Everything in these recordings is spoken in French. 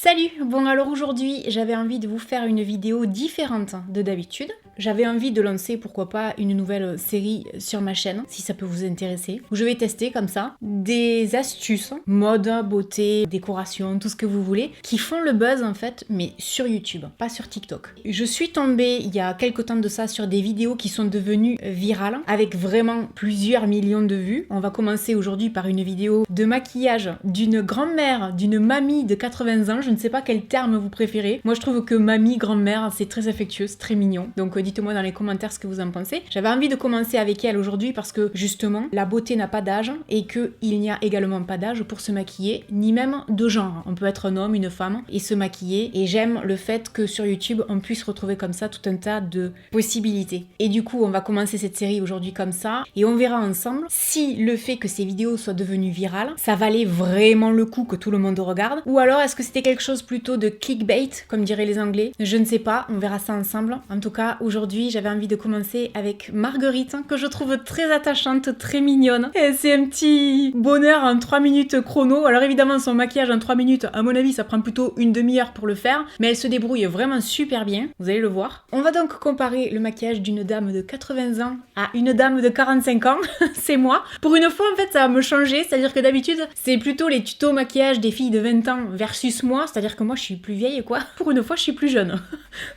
Salut! Bon alors aujourd'hui j'avais envie de vous faire une vidéo différente de d'habitude. J'avais envie de lancer pourquoi pas une nouvelle série sur ma chaîne, si ça peut vous intéresser, où je vais tester comme ça des astuces, mode, beauté, décoration, tout ce que vous voulez, qui font le buzz en fait, mais sur YouTube, pas sur TikTok. Je suis tombée il y a quelques temps de ça sur des vidéos qui sont devenues virales, avec vraiment plusieurs millions de vues. On va commencer aujourd'hui par une vidéo de maquillage d'une grand-mère, d'une mamie de 80 ans, je ne sais pas quel terme vous préférez. Moi je trouve que mamie, grand-mère, c'est très affectueux, c'est très mignon. Donc dites-moi dans les commentaires ce que vous en pensez. J'avais envie de commencer avec elle aujourd'hui parce que justement, la beauté n'a pas d'âge et qu'il n'y a également pas d'âge pour se maquiller, ni même de genre. On peut être un homme, une femme et se maquiller. Et j'aime le fait que sur YouTube, on puisse retrouver comme ça tout un tas de possibilités. Et du coup, on va commencer cette série aujourd'hui comme ça et on verra ensemble si le fait que ces vidéos soient devenues virales, ça valait vraiment le coup que tout le monde regarde ou alors est-ce que c'était quelque chose plutôt de clickbait, comme diraient les Anglais. Je ne sais pas, on verra ça ensemble. En tout cas, aujourd'hui, j'avais envie de commencer avec Marguerite, que je trouve très attachante, très mignonne. Et c'est un petit bonheur en 3 minutes chrono. Alors évidemment, son maquillage en 3 minutes, à mon avis, ça prend plutôt une demi-heure pour le faire, mais elle se débrouille vraiment super bien, vous allez le voir. On va donc comparer le maquillage d'une dame de 80 ans à une dame de 45 ans, c'est moi. Pour une fois, en fait, ça va me changer, c'est-à-dire que d'habitude, c'est plutôt les tutos maquillage des filles de 20 ans versus moi, c'est-à-dire que moi, je suis plus vieille, quoi. Pour une fois, je suis plus jeune.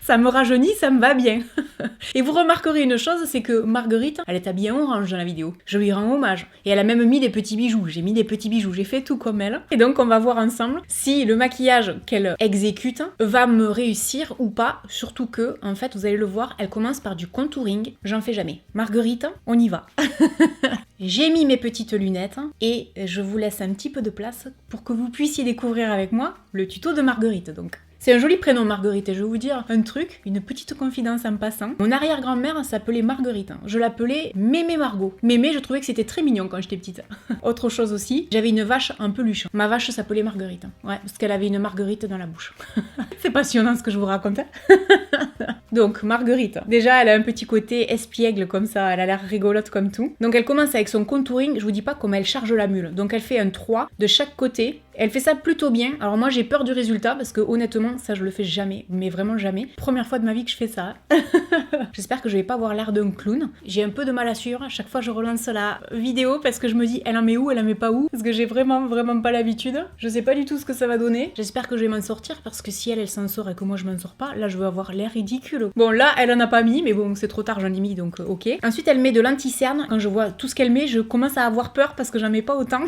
Ça me rajeunit, ça me va bien. Et vous remarquerez une chose, c'est que Marguerite, elle est habillée en orange dans la vidéo. Je lui rends hommage. Et elle a même mis des petits bijoux. J'ai mis des petits bijoux, j'ai fait tout comme elle. Et donc on va voir ensemble si le maquillage qu'elle exécute va me réussir ou pas. Surtout que, en fait, vous allez le voir, elle commence par du contouring. J'en fais jamais. Marguerite, on y va. J'ai mis mes petites lunettes et je vous laisse un petit peu de place pour que vous puissiez découvrir avec moi le tuto de Marguerite donc. C'est un joli prénom Marguerite et je vais vous dire un truc, une petite confidence en passant. Mon arrière-grand-mère s'appelait Marguerite. Je l'appelais Mémé Margot. Mémé, je trouvais que c'était très mignon quand j'étais petite. Autre chose aussi, j'avais une vache en peluche. Ma vache s'appelait Marguerite. Ouais, parce qu'elle avait une marguerite dans la bouche. C'est passionnant ce que je vous raconte. Donc Marguerite, déjà elle a un petit côté espiègle comme ça, elle a l'air rigolote comme tout. Donc elle commence avec son contouring, je vous dis pas comment elle charge la mule. Donc elle fait un 3 de chaque côté. Elle fait ça plutôt bien. Alors moi j'ai peur du résultat parce que honnêtement ça je le fais jamais, mais vraiment jamais. Première fois de ma vie que je fais ça. J'espère que je vais pas avoir l'air d'un clown. J'ai un peu de mal à suivre. À chaque fois je relance la vidéo parce que je me dis elle en met où, elle en met pas où. Parce que j'ai vraiment pas l'habitude. Je sais pas du tout ce que ça va donner. J'espère que je vais m'en sortir parce que si elle s'en sort et que moi je m'en sors pas, là je vais avoir l'air ridicule. Bon là elle en a pas mis mais bon c'est trop tard j'en ai mis donc ok. Ensuite elle met de l'anti-cerne. Quand je vois tout ce qu'elle met je commence à avoir peur parce que j'en mets pas autant.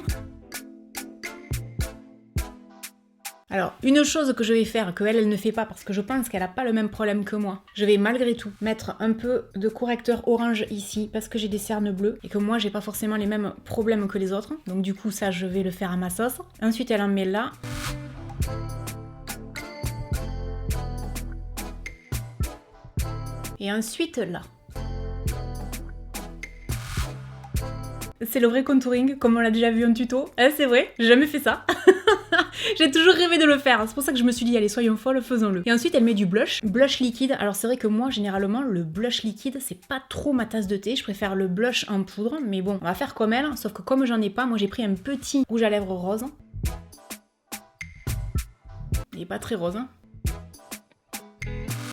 Alors, une chose que je vais faire, que elle ne fait pas, parce que je pense qu'elle n'a pas le même problème que moi, je vais malgré tout mettre un peu de correcteur orange ici, parce que j'ai des cernes bleues, et que moi, j'ai pas forcément les mêmes problèmes que les autres. Donc du coup, ça, je vais le faire à ma sauce. Ensuite, elle en met là. Et ensuite, là. C'est le vrai contouring, comme on l'a déjà vu en tuto. C'est vrai, j'ai jamais fait ça. J'ai toujours rêvé de le faire, c'est pour ça que je me suis dit allez soyons folles, faisons-le. Et ensuite elle met du blush liquide. Alors c'est vrai que moi généralement le blush liquide c'est pas trop ma tasse de thé, je préfère le blush en poudre, mais bon on va faire comme elle, sauf que comme j'en ai pas, moi j'ai pris un petit rouge à lèvres rose. Il est pas très rose hein.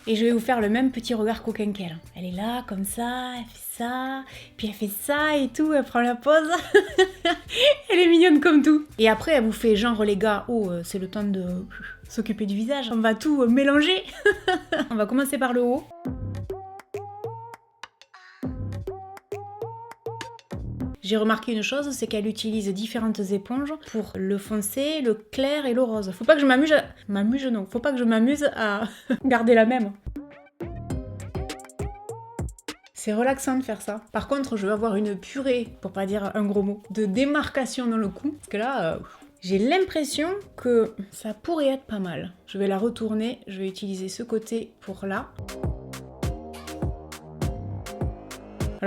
Et je vais vous faire le même petit regard coquin qu'elle. Elle est là, comme ça, elle fait ça, puis elle fait ça et tout, elle prend la pause. Elle est mignonne comme tout. Et après, elle vous fait genre, les gars, oh, c'est le temps de s'occuper du visage. On va tout mélanger. On va commencer par le haut. J'ai remarqué une chose, c'est qu'elle utilise différentes éponges pour le foncé, le clair et le rose. Faut pas que je m'amuse à... Faut pas que je m'amuse à garder la même. C'est relaxant de faire ça. Par contre, je vais avoir une purée, pour pas dire un gros mot, de démarcation dans le cou. Parce que là, j'ai l'impression que ça pourrait être pas mal. Je vais la retourner, je vais utiliser ce côté pour là.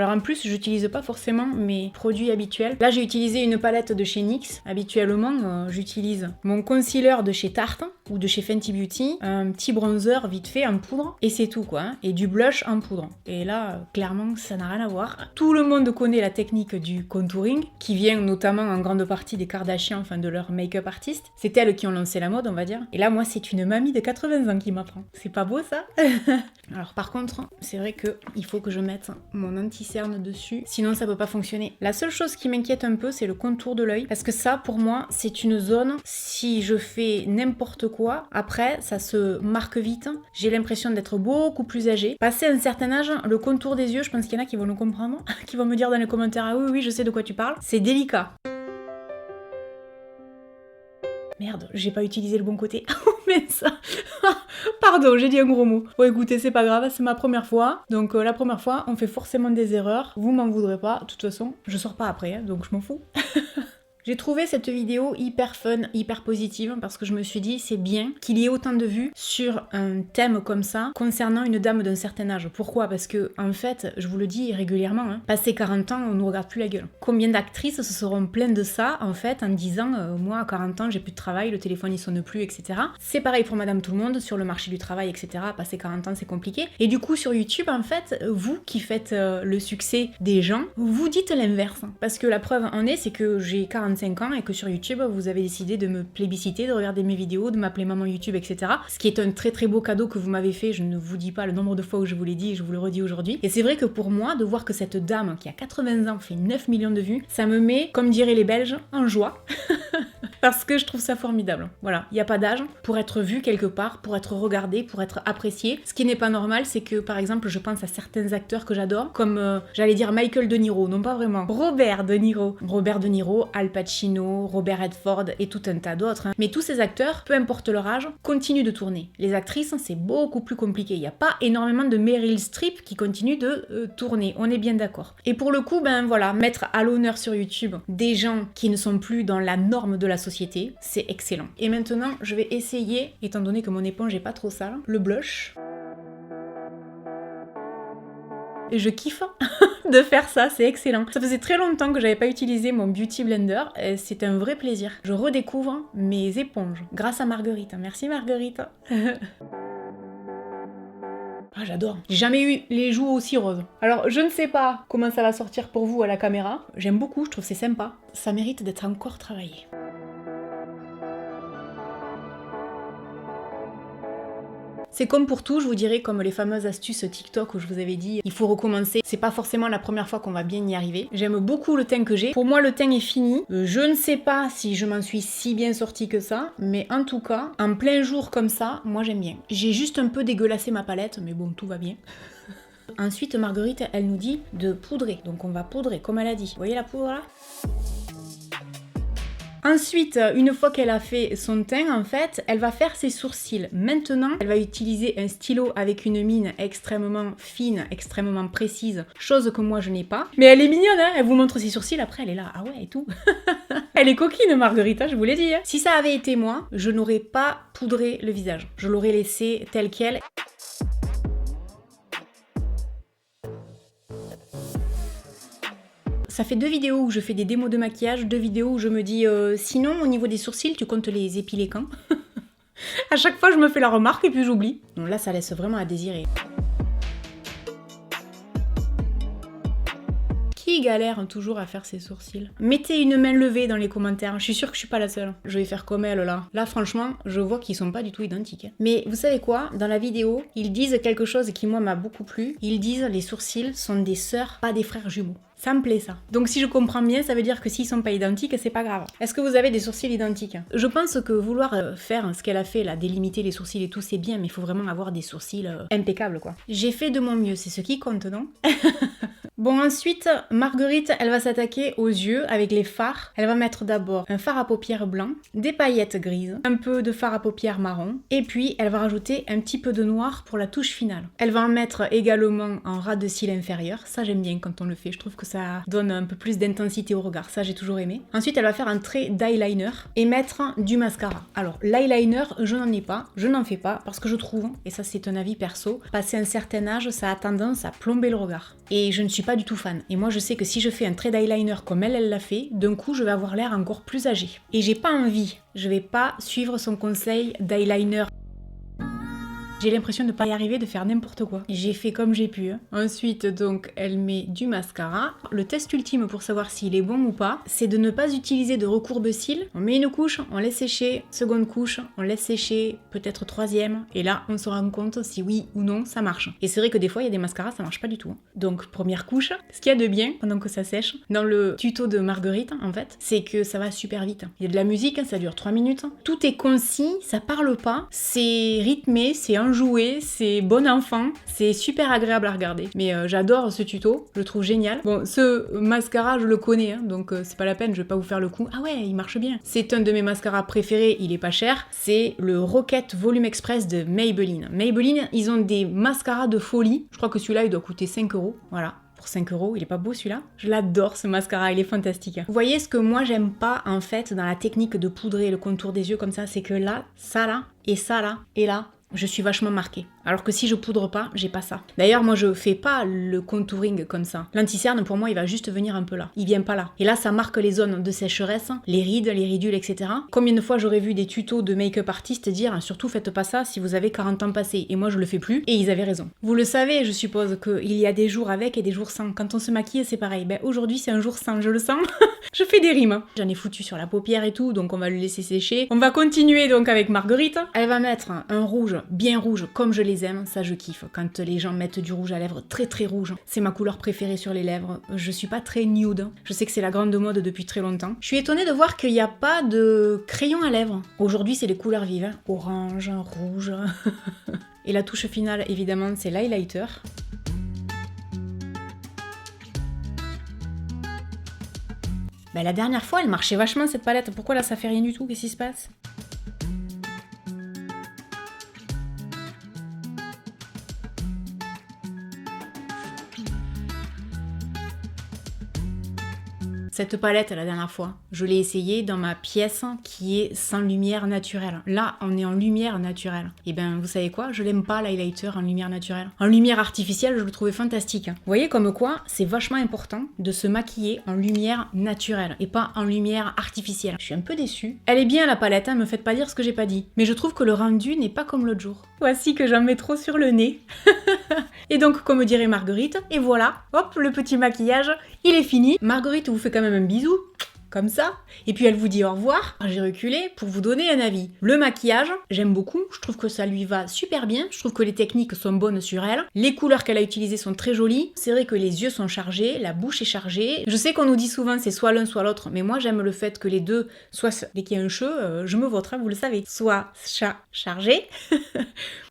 Alors en plus, j'utilise pas forcément mes produits habituels. Là, j'ai utilisé une palette de chez NYX. Habituellement, j'utilise mon concealer de chez Tarte ou de chez Fenty Beauty, un petit bronzer vite fait en poudre, et c'est tout quoi, hein, et du blush en poudre. Et là, clairement, ça n'a rien à voir. Tout le monde connaît la technique du contouring, qui vient notamment en grande partie des Kardashians, enfin de leurs make-up artistes. C'est elles qui ont lancé la mode, on va dire. Et là, moi, c'est une mamie de 80 ans qui m'apprend. C'est pas beau ça? Alors par contre, c'est vrai qu'il faut que je mette mon anti-cerne dessus, sinon ça peut pas fonctionner. La seule chose qui m'inquiète un peu, c'est le contour de l'œil, parce que ça, pour moi, c'est une zone, si je fais n'importe quoi, après, ça se marque vite. J'ai l'impression d'être beaucoup plus âgée. Passé un certain âge, le contour des yeux, je pense qu'il y en a qui vont le comprendre, qui vont me dire dans les commentaires, ah oui, je sais de quoi tu parles. C'est délicat. Merde, j'ai pas utilisé le bon côté. Oh mais ça. Pardon, j'ai dit un gros mot. Bon écoutez, c'est pas grave, c'est ma première fois. Donc la première fois, on fait forcément des erreurs. Vous m'en voudrez pas. De toute façon, je sors pas après, hein, donc je m'en fous. J'ai trouvé cette vidéo hyper fun, hyper positive, parce que je me suis dit c'est bien qu'il y ait autant de vues sur un thème comme ça concernant une dame d'un certain âge. Pourquoi? Parce que en fait, je vous le dis régulièrement, hein, passé 40 ans, on nous regarde plus la gueule. Combien d'actrices se seront plaintes de ça en fait en disant moi à 40 ans j'ai plus de travail, le téléphone il sonne plus, etc. C'est pareil pour Madame Tout le Monde sur le marché du travail, etc. Passer 40 ans c'est compliqué. Et du coup sur YouTube en fait, vous qui faites le succès des gens, vous dites l'inverse. Parce que la preuve en est, c'est que j'ai 45 ans et que sur YouTube vous avez décidé de me plébisciter, de regarder mes vidéos, de m'appeler maman YouTube, etc. Ce qui est un très très beau cadeau que vous m'avez fait, je ne vous dis pas le nombre de fois où je vous l'ai dit et je vous le redis aujourd'hui. Et c'est vrai que pour moi, de voir que cette dame qui a 80 ans fait 9 millions de vues, ça me met, comme diraient les Belges, en joie. Parce que je trouve ça formidable. Voilà, il n'y a pas d'âge pour être vu quelque part, pour être regardé, pour être apprécié. Ce qui n'est pas normal, c'est que par exemple, je pense à certains acteurs que j'adore, comme j'allais dire Michael De Niro, non pas vraiment, Robert De Niro. Robert De Niro, Al Pacino, Robert Redford et tout un tas d'autres. Hein. Mais tous ces acteurs, peu importe leur âge, continuent de tourner. Les actrices, c'est beaucoup plus compliqué. Il n'y a pas énormément de Meryl Streep qui continuent de tourner. On est bien d'accord. Et pour le coup, ben voilà, mettre à l'honneur sur YouTube des gens qui ne sont plus dans la norme de la société, c'est excellent. Et maintenant, je vais essayer, étant donné que mon éponge est pas trop sale, le blush. Et je kiffe de faire ça, c'est excellent. Ça faisait très longtemps que j'avais pas utilisé mon Beauty Blender et c'est un vrai plaisir. Je redécouvre mes éponges grâce à Marguerite. Merci Marguerite. Ah, j'adore. J'ai jamais eu les joues aussi roses. Alors, je ne sais pas comment ça va sortir pour vous à la caméra. J'aime beaucoup, je trouve c'est sympa. Ça mérite d'être encore travaillé. C'est comme pour tout, je vous dirais, comme les fameuses astuces TikTok où je vous avais dit il faut recommencer. C'est pas forcément la première fois qu'on va bien y arriver. J'aime beaucoup le teint que j'ai. Pour moi, le teint est fini. Je ne sais pas si je m'en suis si bien sortie que ça, mais en tout cas, en plein jour comme ça, moi j'aime bien. J'ai juste un peu dégueulassé ma palette, mais bon, tout va bien. Ensuite, Marguerite, elle nous dit de poudrer. Donc on va poudrer, comme elle a dit. Vous voyez la poudre là ? Ensuite, une fois qu'elle a fait son teint, en fait, elle va faire ses sourcils. Maintenant, elle va utiliser un stylo avec une mine extrêmement fine, extrêmement précise, chose que moi je n'ai pas. Mais elle est mignonne, hein, elle vous montre ses sourcils, après elle est là, ah ouais, et tout. Elle est coquine, Marguerite, je vous l'ai dit. Hein. Si ça avait été moi, je n'aurais pas poudré le visage. Je l'aurais laissé tel quel. Ça fait 2 vidéos où je fais des démos de maquillage, 2 vidéos où je me dis sinon au niveau des sourcils tu comptes les épiler quand? À chaque fois je me fais la remarque et puis j'oublie. Donc là ça laisse vraiment à désirer. Qui galère toujours à faire ses sourcils? Mettez une main levée dans les commentaires, je suis sûre que je suis pas la seule. Je vais faire comme elle là. Là franchement, je vois qu'ils sont pas du tout identiques. Mais vous savez quoi? Dans la vidéo, ils disent quelque chose qui moi m'a beaucoup plu. Ils disent les sourcils sont des sœurs, pas des frères jumeaux. Ça me plaît ça. Donc si je comprends bien, ça veut dire que s'ils sont pas identiques, c'est pas grave. Est-ce que vous avez des sourcils identiques? Je pense que vouloir faire ce qu'elle a fait là, délimiter les sourcils et tout, c'est bien, mais il faut vraiment avoir des sourcils impeccables quoi. J'ai fait de mon mieux, c'est ce qui compte, non? Bon, ensuite, Marguerite, elle va s'attaquer aux yeux avec les fards. Elle va mettre d'abord un fard à paupières blanc, des paillettes grises, un peu de fard à paupières marron, et puis elle va rajouter un petit peu de noir pour la touche finale. Elle va en mettre également en ras de cils inférieur. Ça, j'aime bien quand on le fait. Je trouve que ça donne un peu plus d'intensité au regard. Ça, j'ai toujours aimé. Ensuite, elle va faire un trait d'eyeliner et mettre du mascara. Alors, l'eyeliner, je n'en ai pas. Je n'en fais pas parce que je trouve, et ça, c'est un avis perso, passé un certain âge, ça a tendance à plomber le regard. Et je ne suis pas pas du tout fan. Et moi je sais que si je fais un trait d'eyeliner comme elle l'a fait, d'un coup je vais avoir l'air encore plus âgée. Et j'ai pas envie, je vais pas suivre son conseil d'eyeliner. J'ai l'impression de ne pas y arriver, de faire n'importe quoi. J'ai fait comme j'ai pu. Ensuite, donc, elle met du mascara. Le test ultime pour savoir s'il est bon ou pas, c'est de ne pas utiliser de recourbe-cils. On met une couche, on laisse sécher. Seconde couche, on laisse sécher. Peut-être troisième. Et là, on se rend compte si oui ou non ça marche. Et c'est vrai que des fois, il y a des mascaras, ça marche pas du tout. Donc, première couche. Ce qu'il y a de bien, pendant que ça sèche, dans le tuto de Marguerite, en fait, c'est que ça va super vite. Il y a de la musique, ça dure 3 minutes. Tout est concis, ça parle pas. C'est rythmé, c'est enjoué, c'est bon enfant, c'est super agréable à regarder. Mais j'adore ce tuto, je le trouve génial. Bon, ce mascara, je le connais, hein, donc c'est pas la peine, je vais pas vous faire le coup. Ah ouais, il marche bien. C'est un de mes mascaras préférés, il est pas cher. C'est le Rocket Volume Express de Maybelline. Maybelline, ils ont des mascaras de folie. Je crois que celui-là, il doit coûter 5 €. Voilà. Pour 5 €, il est pas beau celui-là? Je l'adore ce mascara, il est fantastique. Vous voyez ce que moi j'aime pas en fait dans la technique de poudrer le contour des yeux comme ça, c'est que là, ça là, et ça là, et là, je suis vachement marquée. Alors que si je poudre pas, j'ai pas ça. D'ailleurs, moi je fais pas le contouring comme ça. L'anti-cerne pour moi il va juste venir un peu là. Il vient pas là. Et là ça marque les zones de sécheresse, les rides, les ridules, etc. Combien de fois j'aurais vu des tutos de make-up artistes dire surtout faites pas ça si vous avez 40 ans passés. Et moi je le fais plus. Et ils avaient raison. Vous le savez, je suppose qu'il y a des jours avec et des jours sans. Quand on se maquille c'est pareil. Ben aujourd'hui c'est un jour sans, je le sens. Je fais des rimes. J'en ai foutu sur la paupière et tout, donc on va le laisser sécher. On va continuer donc avec Marguerite. Elle va mettre un rouge bien rouge comme je les aime, ça je kiffe. Quand les gens mettent du rouge à lèvres très très rouge, c'est ma couleur préférée sur les lèvres. Je suis pas très nude, je sais que c'est la grande mode depuis très longtemps. Je suis étonnée de voir qu'il n'y a pas de crayon à lèvres. Aujourd'hui c'est les couleurs vives, hein. Orange, rouge. Et la touche finale évidemment c'est l'highlighter. Bah, la dernière fois elle marchait vachement cette palette, pourquoi là ça fait rien du tout, qu'est-ce qui se passe ? Cette palette, la dernière fois, je l'ai essayée dans ma pièce qui est sans lumière naturelle. Là, on est en lumière naturelle. Et ben, vous savez quoi? Je l'aime pas, l'highlighter en lumière naturelle. En lumière artificielle, je le trouvais fantastique. Vous voyez comme quoi, c'est vachement important de se maquiller en lumière naturelle et pas en lumière artificielle. Je suis un peu déçue. Elle est bien la palette, hein, me faites pas dire ce que j'ai pas dit. Mais je trouve que le rendu n'est pas comme l'autre jour. Voici que j'en mets trop sur le nez. Et donc, comme dirait Marguerite, et voilà, hop, le petit maquillage, il est fini. Marguerite vous fait quand même un bisou, comme ça, et puis elle vous dit au revoir. J'ai reculé pour vous donner un avis. Le maquillage, j'aime beaucoup, je trouve que ça lui va super bien, je trouve que les techniques sont bonnes sur elle, les couleurs qu'elle a utilisées sont très jolies, c'est vrai que les yeux sont chargés, la bouche est chargée. Je sais qu'on nous dit souvent c'est soit l'un soit l'autre, mais moi j'aime le fait que les deux, soit dès qu'il y a un cheveu, je me vote, hein, vous le savez, soit chargé.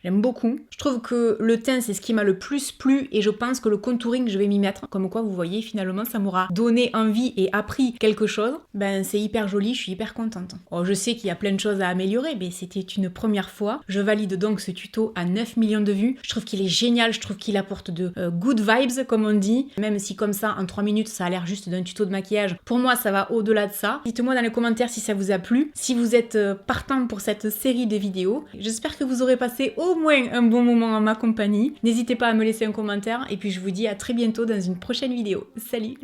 J'aime beaucoup. Je trouve que le teint, c'est ce qui m'a le plus plu et je pense que le contouring, je vais m'y mettre. Comme quoi, vous voyez, finalement, ça m'aura donné envie et appris quelque chose. Ben, c'est hyper joli, je suis hyper contente. Oh, je sais qu'il y a plein de choses à améliorer, mais c'était une première fois. Je valide donc ce tuto à 9 millions de vues. Je trouve qu'il est génial, je trouve qu'il apporte de good vibes, comme on dit. Même si comme ça, en 3 minutes, ça a l'air juste d'un tuto de maquillage. Pour moi, ça va au-delà de ça. Dites-moi dans les commentaires si ça vous a plu, si vous êtes partant pour cette série de vidéos. J'espère que vous aurez passé au moins un bon moment en ma compagnie. N'hésitez pas à me laisser un commentaire et puis je vous dis à très bientôt dans une prochaine vidéo. Salut!